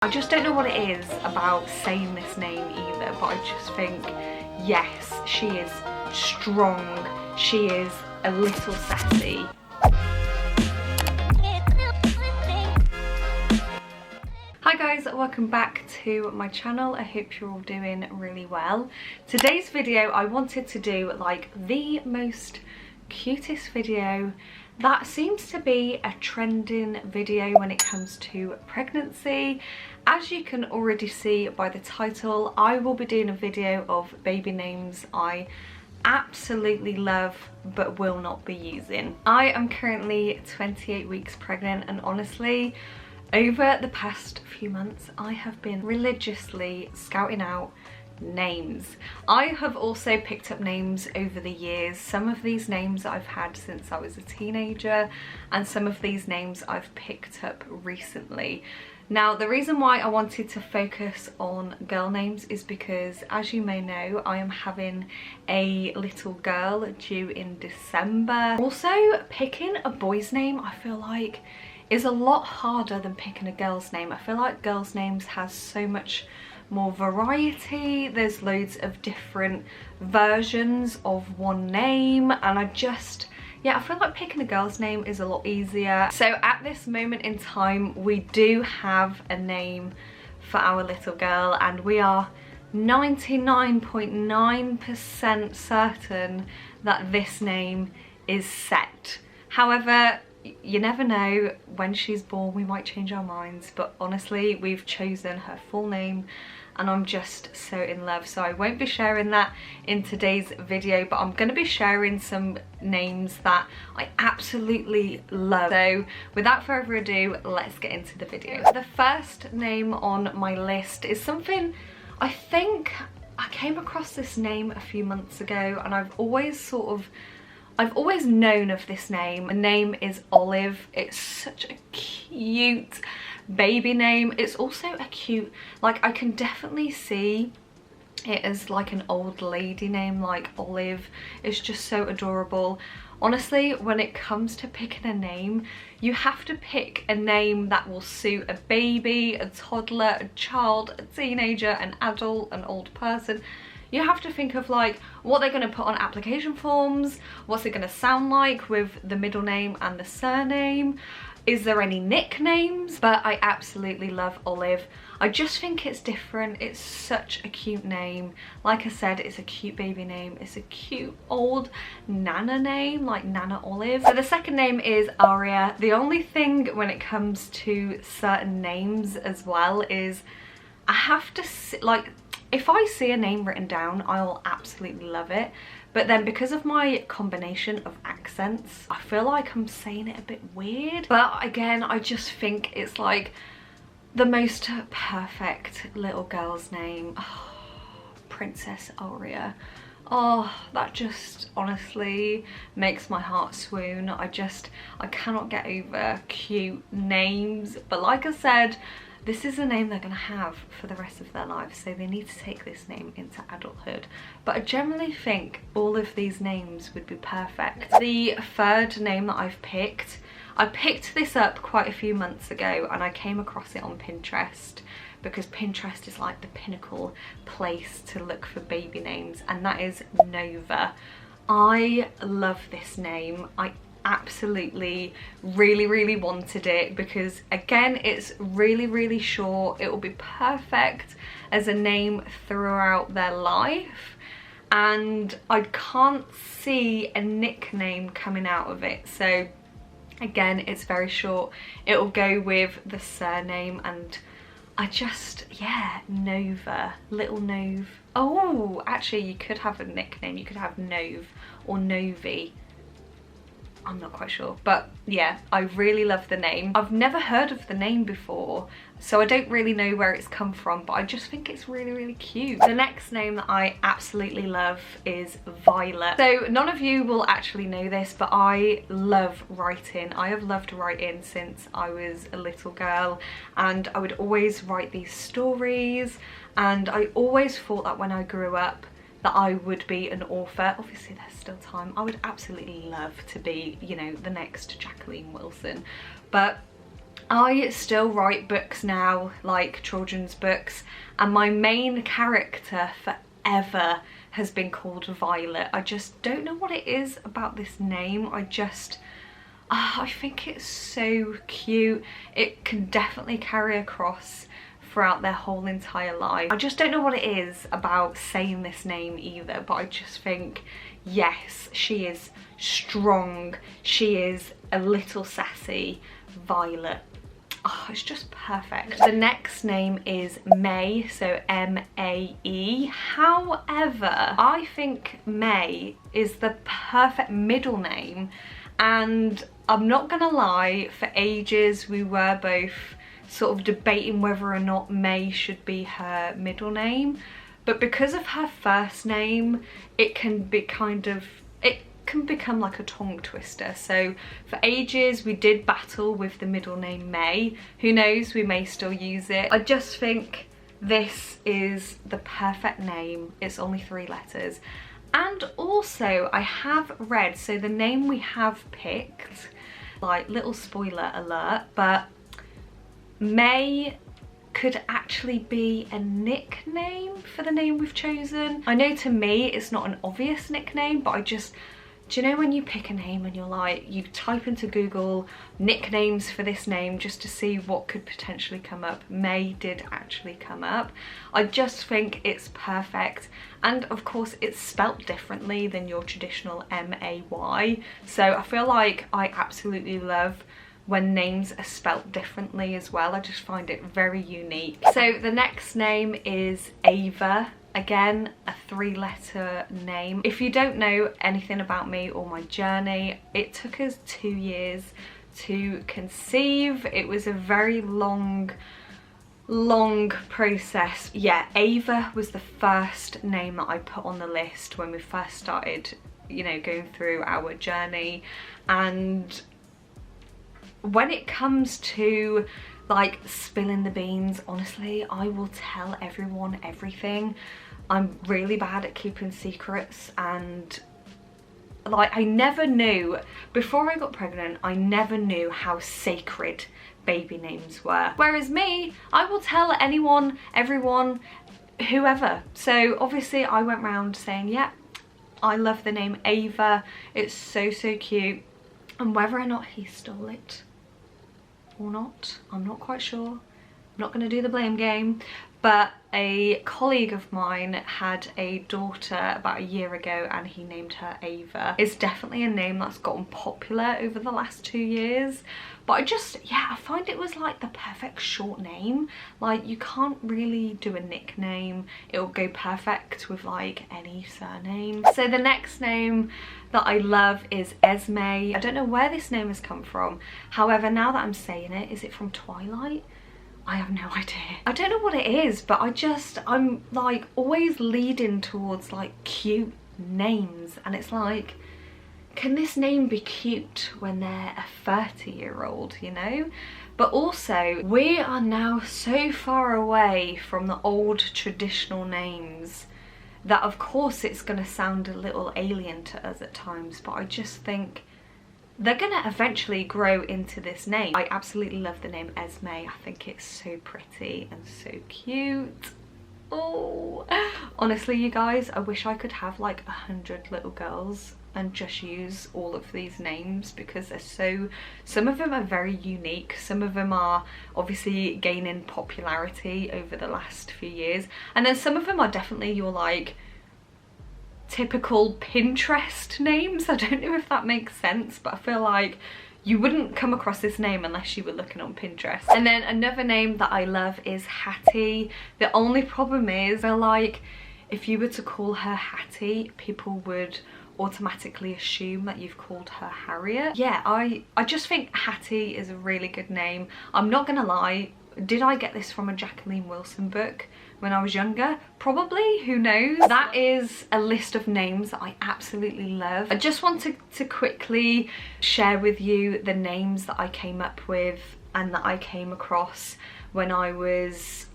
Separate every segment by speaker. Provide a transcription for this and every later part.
Speaker 1: I just don't know what it is about saying this name either, but I just think, yes, she is strong, she is a little sassy. Hi guys, welcome back to my channel. I hope you're all doing really well. Today's video, I wanted to do like the most cutest video that seems to be a trending video when it comes to pregnancy. As you can already see by the title, I will be doing a video of baby names I absolutely love but will not be using. I am currently 28 weeks pregnant, and honestly, over the past few months I have been religiously scouting out names. I have also picked up names over the years. Some of these names I've had since I was a teenager, and some of these names I've picked up recently. Now, the reason why I wanted to focus on girl names is because, as you may know, I am having a little girl due in December. Also, picking a boy's name, I feel like, is a lot harder than picking a girl's name. I feel like girls' names has so much more variety. There's loads of different versions of one name, and I feel like picking a girl's name is a lot easier. So at this moment in time, we do have a name for our little girl, and we are 99.9% certain that this name is set. However, you never know, when she's born we might change our minds, but honestly we've chosen her full name and I'm just so in love. So I won't be sharing that in today's video, but I'm going to be sharing some names that I absolutely love. So without further ado, let's get into the video. The first name on my list is something I think I came across this name a few months ago, and I've always known of this name. The name is Olive. It's such a cute baby name. It's also a cute, like, I can definitely see it as like an old lady name, like Olive. It's just so adorable. Honestly, when it comes to picking a name, you have to pick a name that will suit a baby, a toddler, a child, a teenager, an adult, an old person. You have to think of like what they're going to put on application forms, what's it going to sound like with the middle name and the surname. Is there any nicknames? But I absolutely love Olive. I just think it's different. It's such a cute name. Like I said, it's a cute baby name. It's a cute old Nana name, like Nana Olive. So the second name is Aria. The only thing when it comes to certain names as well is I have to like, if I see a name written down, I'll absolutely love it. But then because of my combination of accents, I feel like I'm saying it a bit weird. But again, I just think it's like the most perfect little girl's name. Oh, Princess Aria. Oh, that just honestly makes my heart swoon. I cannot get over cute names. But like I said, this is a name they're going to have for the rest of their lives, so they need to take this name into adulthood. But I generally think all of these names would be perfect. The third name that I picked this up quite a few months ago, and I came across it on Pinterest because Pinterest is like the pinnacle place to look for baby names, and that is Nova. I love this name. I absolutely really wanted it because, again, it's really short. It will be perfect as a name throughout their life, and I can't see a nickname coming out of it. So again, it's very short. It will go with the surname, and yeah, Nova, little Nove. Oh, actually you could have a nickname. You could have Nove or Novi. I'm not quite sure, but yeah, I really love the name. I've never heard of the name before, so I don't really know where it's come from, but I just think it's really cute. The next name that I absolutely love is Violet. So none of you will actually know this, but I love writing. I have loved writing since I was a little girl, and I would always write these stories, and I always thought that when I grew up that I would be an author. Obviously there's still time. I would absolutely love to be, you know, the next Jacqueline Wilson. But I still write books now, like children's books, and my main character forever has been called Violet. I just don't know what it is about this name. I think it's so cute. It can definitely carry across throughout their whole entire life. I just don't know what it is about saying this name either, but I just think, yes, she is strong. She is a little sassy. Violet. Oh, it's just perfect. The next name is May, so M-A-E. However, I think May is the perfect middle name, and I'm not gonna lie, for ages we were both sort of debating whether or not May should be her middle name, but because of her first name, it can become like a tongue twister. So for ages we did battle with the middle name May. Who knows, we may still use it. I just think this is the perfect name. It's only 3 letters. And also I have read, so the name we have picked, like little spoiler alert, but May could actually be a nickname for the name we've chosen. I know to me it's not an obvious nickname, but do you know when you pick a name and you're like, you type into Google nicknames for this name just to see what could potentially come up? May did actually come up. I just think it's perfect. And of course it's spelt differently than your traditional M-A-Y. So I feel like I absolutely love when names are spelt differently as well. I just find it very unique. So the next name is Ava. Again, a 3-letter name. If you don't know anything about me or my journey, it took us 2 years to conceive. It was a very long process. Yeah, Ava was the first name that I put on the list when we first started, you know, going through our journey. And when it comes to like spilling the beans, honestly, I will tell everyone everything. I'm really bad at keeping secrets, and like I never knew, before I got pregnant, I never knew how sacred baby names were. Whereas me, I will tell anyone, everyone, whoever. So obviously I went round saying, yeah, I love the name Ava. It's so cute. And whether or not he stole it or not, I'm not quite sure. I'm not going to do the blame game, but a colleague of mine had a daughter about a year ago and he named her Ava. It's definitely a name that's gotten popular over the last 2 years, but I find it was like the perfect short name. Like, you can't really do a nickname. It'll go perfect with like any surname. So the next name that I love is Esme. I don't know where this name has come from. However, now that I'm saying it, is it from Twilight? I have no idea. I don't know what it is, but I'm like always leading towards like cute names, and it's like, can this name be cute when they're a 30-year-old, you know? But also, we are now so far away from the old traditional names that of course it's going to sound a little alien to us at times, but I just think they're gonna eventually grow into this name. I absolutely love the name Esme. I think it's so pretty and so cute. Oh, honestly, you guys, I wish I could have like 100 little girls and just use all of these names, because they're some of them are very unique. Some of them are obviously gaining popularity over the last few years, and then some of them are definitely your like typical Pinterest names. I don't know if that makes sense, but I feel like you wouldn't come across this name unless you were looking on Pinterest. And then another name that I love is Hattie. The only problem is, I feel like if you were to call her Hattie, people would automatically assume that you've called her Harriet. Yeah, I just think Hattie is a really good name. I'm not gonna lie, did I get this from a Jacqueline Wilson book when I was younger? Probably, who knows? That is a list of names that I absolutely love. I just want to quickly share with you the names that I came up with and that I came across when I was,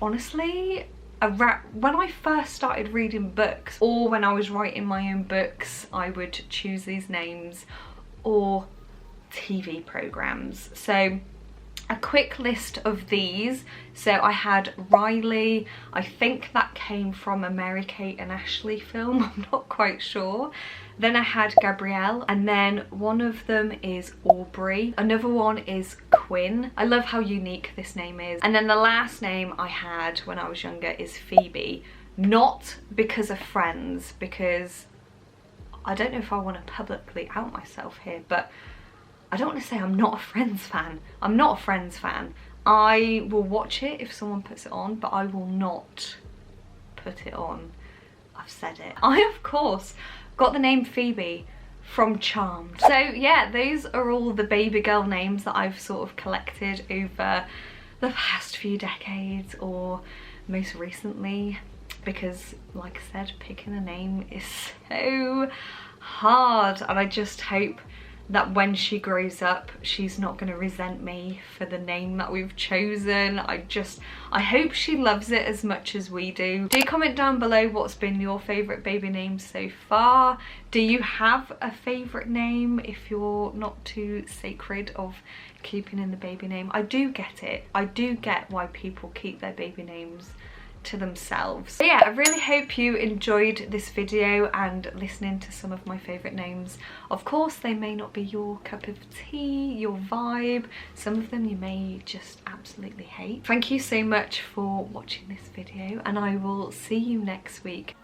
Speaker 1: honestly, when I first started reading books, or when I was writing my own books, I would choose these names, or TV programmes. So a quick list of these. So I had Riley, I think that came from a Mary-Kate and Ashley film, I'm not quite sure. Then I had Gabrielle, and then one of them is Aubrey. Another one is Quinn. I love how unique this name is. And then the last name I had when I was younger is Phoebe. Not because of Friends, because I don't know if I want to publicly out myself here, but I don't want to say I'm not a Friends fan. I'm not a Friends fan. I will watch it if someone puts it on, but I will not put it on. I've said it. I, of course, got the name Phoebe from Charmed. So yeah, those are all the baby girl names that I've sort of collected over the past few decades, or most recently, because like I said, picking a name is so hard, and I just hope that when she grows up, she's not going to resent me for the name that we've chosen. I hope she loves it as much as we do. Do comment down below what's been your favourite baby name so far. Do you have a favourite name if you're not too sacred of keeping in the baby name? I do get it. I do get why people keep their baby names to themselves. But yeah, I really hope you enjoyed this video and listening to some of my favourite names. Of course, they may not be your cup of tea, your vibe. Some of them you may just absolutely hate. Thank you so much for watching this video, and I will see you next week.